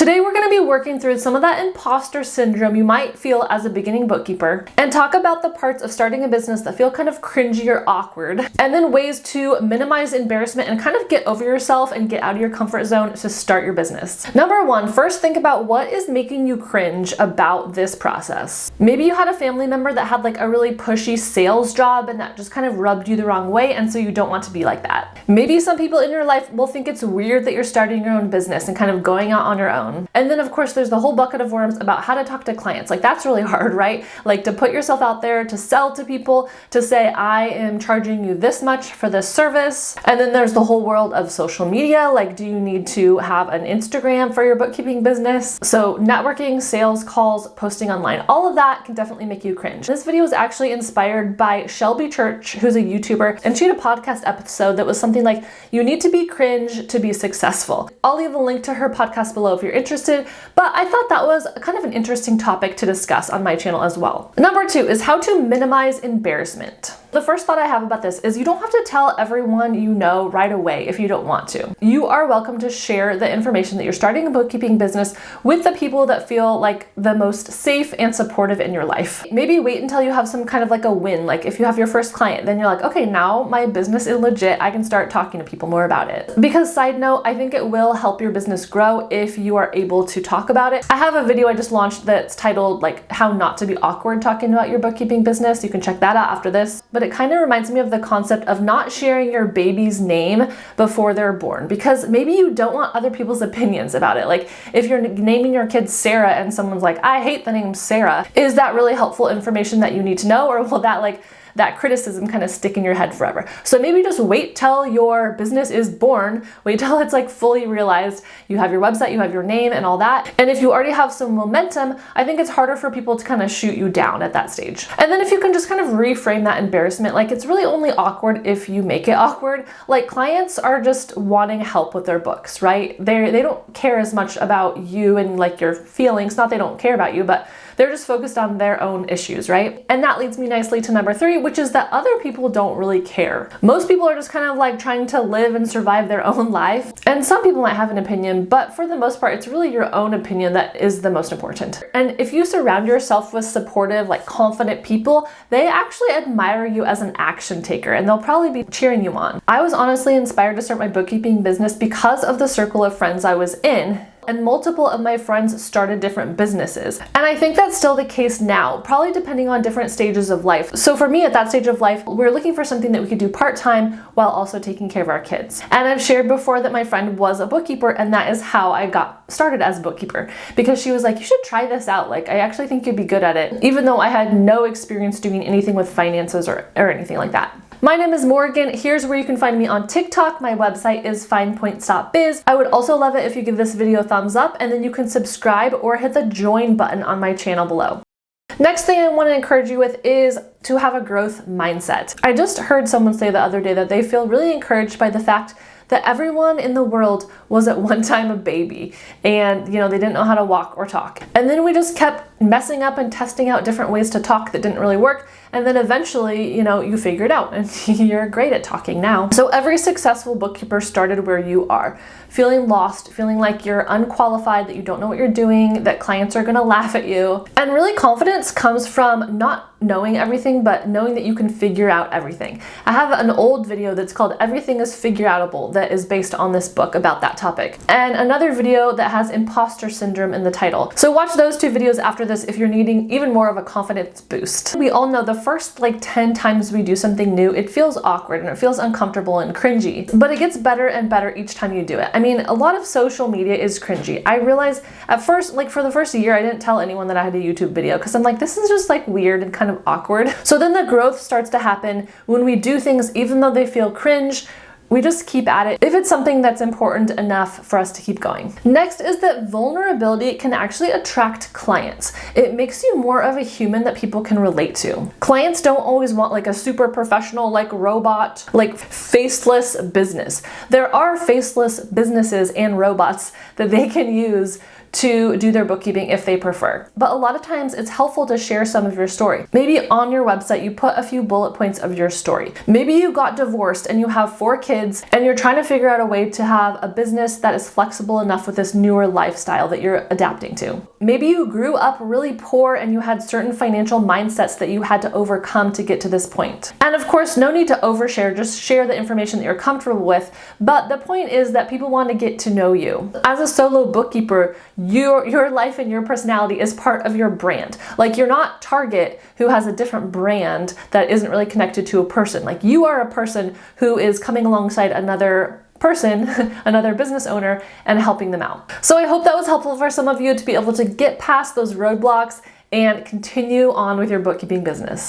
Today we're going to be working through some of that imposter syndrome you might feel as a beginning bookkeeper and talk about the parts of starting a business that feel kind of cringy or awkward, and then ways to minimize embarrassment and kind of get over yourself and get out of your comfort zone to start your business. Number one, first think about what is making you cringe about this process. Maybe you had a family member that had like a really pushy sales job and that just kind of rubbed you the wrong way, and so you don't want to be like that. Maybe some people in your life will think it's weird that you're starting your own business and kind of going out on your own. And then of course there's the whole bucket of worms about how to talk to clients. Like that's really hard, right? Like to put yourself out there, to sell to people, to say, I am charging you this much for this service. And then there's the whole world of social media. Like, do you need to have an Instagram for your bookkeeping business? So networking, sales calls, posting online, all of that can definitely make you cringe. This video was actually inspired by Shelby Church, who's a YouTuber, and she had a podcast episode that was something like, you need to be cringe to be successful. I'll leave a link to her podcast below if you're interested, but I thought that was kind of an interesting topic to discuss on my channel as well. Number two is how to minimize embarrassment. The first thought I have about this is you don't have to tell everyone you know right away if you don't want to. You are welcome to share the information that you're starting a bookkeeping business with the people that feel like the most safe and supportive in your life. Maybe wait until you have some kind of like a win. Like if you have your first client, then you're like, okay, now my business is legit. I can start talking to people more about it. Because side note, I think it will help your business grow if you are able to talk about it. I have a video I just launched that's titled like how not to be awkward talking about your bookkeeping business. You can check that out after this. But it kind of reminds me of the concept of not sharing your baby's name before they're born, because maybe you don't want other people's opinions about it. Like if you're naming your kid Sarah and someone's like, I hate the name Sarah, is that really helpful information that you need to know, or will that criticism kind of stick in your head forever? So maybe just wait till your business is born, wait till it's like fully realized, you have your website, you have your name and all that. And if you already have some momentum, I think it's harder for people to kind of shoot you down at that stage. And then if you can just kind of reframe that embarrassment, like it's really only awkward if you make it awkward. Like clients are just wanting help with their books, right? They don't care as much about you and like your feelings, not they don't care about you, but they're just focused on their own issues, right? And that leads me nicely to number three, which is that other people don't really care. Most people are just kind of like trying to live and survive their own life. And some people might have an opinion, but for the most part, it's really your own opinion that is the most important. And if you surround yourself with supportive, like confident people, they actually admire you as an action taker and they'll probably be cheering you on. I was honestly inspired to start my bookkeeping business because of the circle of friends I was in. And multiple of my friends started different businesses. And I think that's still the case now, probably depending on different stages of life. So for me at that stage of life, we're looking for something that we could do part-time while also taking care of our kids. And I've shared before that my friend was a bookkeeper, and that is how I got started as a bookkeeper, because she was like, you should try this out. Like, I actually think you'd be good at it, even though I had no experience doing anything with finances or anything like that. My name is Morgan. Here's where you can find me on TikTok. My website is FinePoints.biz. I would also love it if you give this video a thumbs up, and then you can subscribe or hit the join button on my channel below. Next thing I want to encourage you with is to have a growth mindset. I just heard someone say the other day that they feel really encouraged by the fact that everyone in the world was at one time a baby and, they didn't know how to walk or talk. And then we just kept messing up and testing out different ways to talk that didn't really work. And then eventually, you figure it out and you're great at talking now. So every successful bookkeeper started where you are, feeling lost, feeling like you're unqualified, that you don't know what you're doing, that clients are gonna laugh at you. And really confidence comes from not knowing everything, but knowing that you can figure out everything. I have an old video that's called Everything is Figure Outable that is based on this book about that topic. And another video that has imposter syndrome in the title. So watch those two videos after this if you're needing even more of a confidence boost. We all know the first 10 times we do something new, it feels awkward and it feels uncomfortable and cringy, but it gets better and better each time you do it. I mean, a lot of social media is cringy. I realized at first, for the first year, I didn't tell anyone that I had a YouTube video because I'm like, this is just weird and kind of awkward. So then the growth starts to happen when we do things, even though they feel cringe, we just keep at it if it's something that's important enough for us to keep going. Next is that vulnerability can actually attract clients. It makes you more of a human that people can relate to. Clients don't always want a super professional, robot, faceless business. There are faceless businesses and robots that they can use to do their bookkeeping if they prefer. But a lot of times it's helpful to share some of your story. Maybe on your website, you put a few bullet points of your story. Maybe you got divorced and you have 4 kids and you're trying to figure out a way to have a business that is flexible enough with this newer lifestyle that you're adapting to. Maybe you grew up really poor and you had certain financial mindsets that you had to overcome to get to this point. And of course, no need to overshare, just share the information that you're comfortable with. But the point is that people want to get to know you. As a solo bookkeeper, your life and your personality is part of your brand. Like, you're not Target, who has a different brand that isn't really connected to a person. Like, you are a person who is coming alongside another person, another business owner, and helping them out. So I hope that was helpful for some of you to be able to get past those roadblocks and continue on with your bookkeeping business.